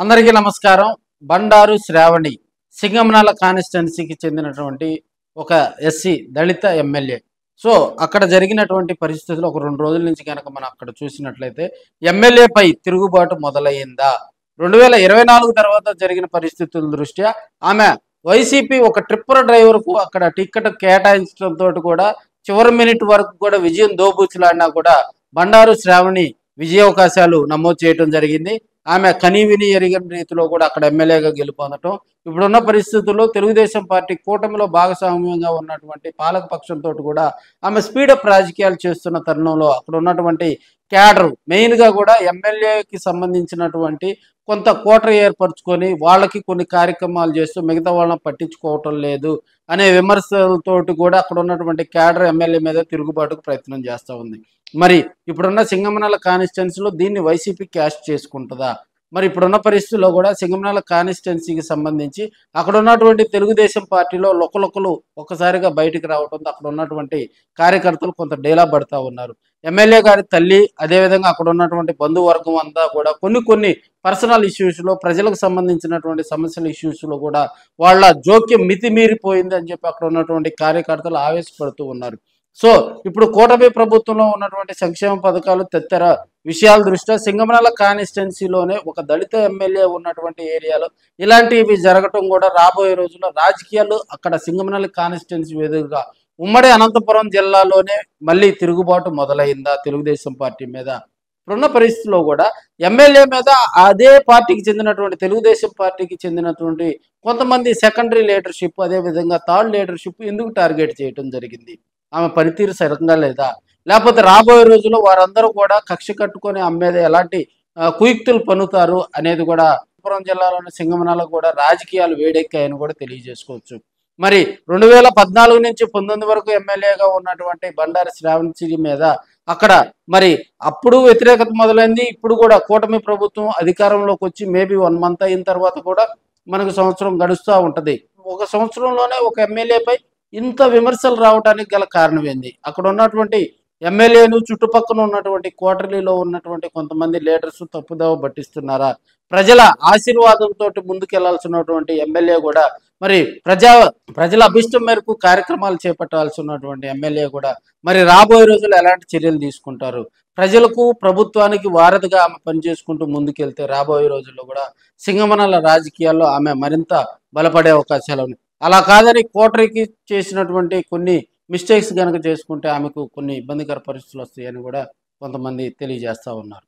అందరికీ నమస్కారం. బండారు శ్రావణి సింగమనాల కాన్స్టిట్యున్సీకి చెందినటువంటి ఒక ఎస్సీ దళిత ఎమ్మెల్యే. సో అక్కడ జరిగినటువంటి పరిస్థితులు ఒక 2 రోజుల నుంచి కనుక మనం అక్కడ చూసినట్లయితే ఎమ్మెల్యేపై తిరుగుబాటు మొదలయ్యిందా? 2024 తర్వాత జరిగిన పరిస్థితుల దృష్ట్యా ఆమె వైసీపీ ఒక ట్రిప్పర్ డ్రైవర్కు అక్కడ టికెట్ కేటాయించడంతో కూడా చివరి మినిట్ వరకు కూడా విజయం దోబూచులాడినా కూడా బండారు శ్రావణి విజయావకాశాలు నమోదు చేయడం జరిగింది. ఆమె కనీవిని ఎరిగిన రీతిలో కూడా అక్కడ ఎమ్మెల్యేగా గెలుపొందటం, ఇప్పుడున్న పరిస్థితుల్లో తెలుగుదేశం పార్టీ కూటమిలో భాగస్వామ్యంగా ఉన్నటువంటి పాలకపక్షంతో కూడా ఆమె స్పీడప్ రాజకీయాలు చేస్తున్న తరుణంలో అక్కడ ఉన్నటువంటి క్యాడర్ మెయిన్గా కూడా ఎమ్మెల్యేకి సంబంధించినటువంటి కొంత కోటరీ ఏర్పరచుకొని వాళ్ళకి కొన్ని కార్యక్రమాలు చేస్తూ మిగతా వాళ్ళని పట్టించుకోవటం లేదు అనే విమర్శలతోటి కూడా అక్కడ ఉన్నటువంటి క్యాడర్ ఎమ్మెల్యే మీద తిరుగుబాటుకు ప్రయత్నం చేస్తూ ఉంది. మరి ఇప్పుడున్న సింగమనాల కాన్స్టిట్యున్సీలో దీన్ని వైసీపీ క్యాష్ చేసుకుంటుందా? మరి ఇప్పుడున్న పరిస్థితుల్లో కూడా సింగమనాల కాన్స్టిట్యున్సీకి సంబంధించి అక్కడ ఉన్నటువంటి తెలుగుదేశం పార్టీలో లొకలొకలు ఒక్కసారిగా బయటికి రావడంతో అక్కడ ఉన్నటువంటి కార్యకర్తలు కొంత డేలా పడుతూ ఉన్నారు. ఎమ్మెల్యే గారి తల్లి అదేవిధంగా అక్కడ ఉన్నటువంటి బంధువర్గం అంతా కూడా కొన్ని పర్సనల్ ఇష్యూస్లో ప్రజలకు సంబంధించినటువంటి సమస్యల ఇష్యూస్లో కూడా వాళ్ళ జోక్యం మితిమీరిపోయింది అని చెప్పి అక్కడ ఉన్నటువంటి కార్యకర్తలు ఆవేశపడుతూ ఉన్నారు. సో ఇప్పుడు కూటమి ప్రభుత్వంలో ఉన్నటువంటి సంక్షేమ పథకాలు తదితర విషయాల దృష్ట్యా సింగమనాల కాన్స్టిట్యున్సీలోనే ఒక దళిత ఎమ్మెల్యే ఉన్నటువంటి ఏరియాలో ఇలాంటివి జరగటం కూడా రాబోయే రోజుల్లో రాజకీయాలు అక్కడ సింగమనాల కాన్స్టిట్యున్సీ ఎదురుగా ఉమ్మడి అనంతపురం జిల్లాలోనే మళ్ళీ తిరుగుబాటు మొదలైందా తెలుగుదేశం పార్టీ మీద? ఇప్పుడున్న పరిస్థితుల్లో కూడా ఎమ్మెల్యే మీద అదే పార్టీకి చెందినటువంటి తెలుగుదేశం పార్టీకి చెందినటువంటి కొంతమంది సెకండరీ లీడర్షిప్ అదేవిధంగా థర్డ్ లీడర్షిప్ ఎందుకు టార్గెట్ చేయడం జరిగింది? ఆమె పనితీరు సరిగ్గా లేదా, లేకపోతే రాబోయే రోజుల్లో వారందరూ కూడా కక్ష కట్టుకొని ఆమె మీద ఎలాంటి కుయుక్తులు పన్నుతారు అనేది కూడా అనంతపురం జిల్లాలోని సింగమనాలకు కూడా రాజకీయాలు వేడెక్కాయని కూడా తెలియజేసుకోవచ్చు. మరి 2014 నుంచి 19 వరకు ఎమ్మెల్యేగా ఉన్నటువంటి బండారు శ్రావణి మీద అక్కడ మరి అప్పుడు వ్యతిరేకత మొదలైంది. ఇప్పుడు కూడా కూటమి ప్రభుత్వం అధికారంలోకి వచ్చి మేబీ 1 మంత్ అయిన తర్వాత కూడా మనకు సంవత్సరం గడుస్తూ ఉంటుంది. ఒక సంవత్సరంలోనే ఒక ఎమ్మెల్యేపై ఇంత విమర్శలు రావడానికి గల కారణం ఏంది? అక్కడ ఉన్నటువంటి ఎమ్మెల్యేను చుట్టుపక్కల ఉన్నటువంటి కోటరీలో ఉన్నటువంటి కొంతమంది లీడర్స్ తప్పుదోవ పట్టిస్తున్నారా? ప్రజల ఆశీర్వాదంతో ముందుకెళ్లాల్సినటువంటి ఎమ్మెల్యే కూడా మరి ప్రజల అభిష్టం మేరకు కార్యక్రమాలు చేపట్టాల్సి ఉన్నటువంటి ఎమ్మెల్యే కూడా మరి రాబోయే రోజుల్లో ఎలాంటి చర్యలు తీసుకుంటారు? ప్రజలకు ప్రభుత్వానికి వారధిగా ఆమె పనిచేసుకుంటూ ముందుకెళ్తే రాబోయే రోజుల్లో కూడా సింగమనాల రాజకీయాల్లో ఆమె మరింత బలపడే అవకాశాలు ఉన్నాయి. అలా కాదని కోటరీకి చేసినటువంటి కొన్ని మిస్టేక్స్ కనుక చేసుకుంటే ఆమెకు కొన్ని ఇబ్బందికర పరిస్థితులు వస్తాయని కూడా కొంతమంది తెలియజేస్తూ ఉన్నారు.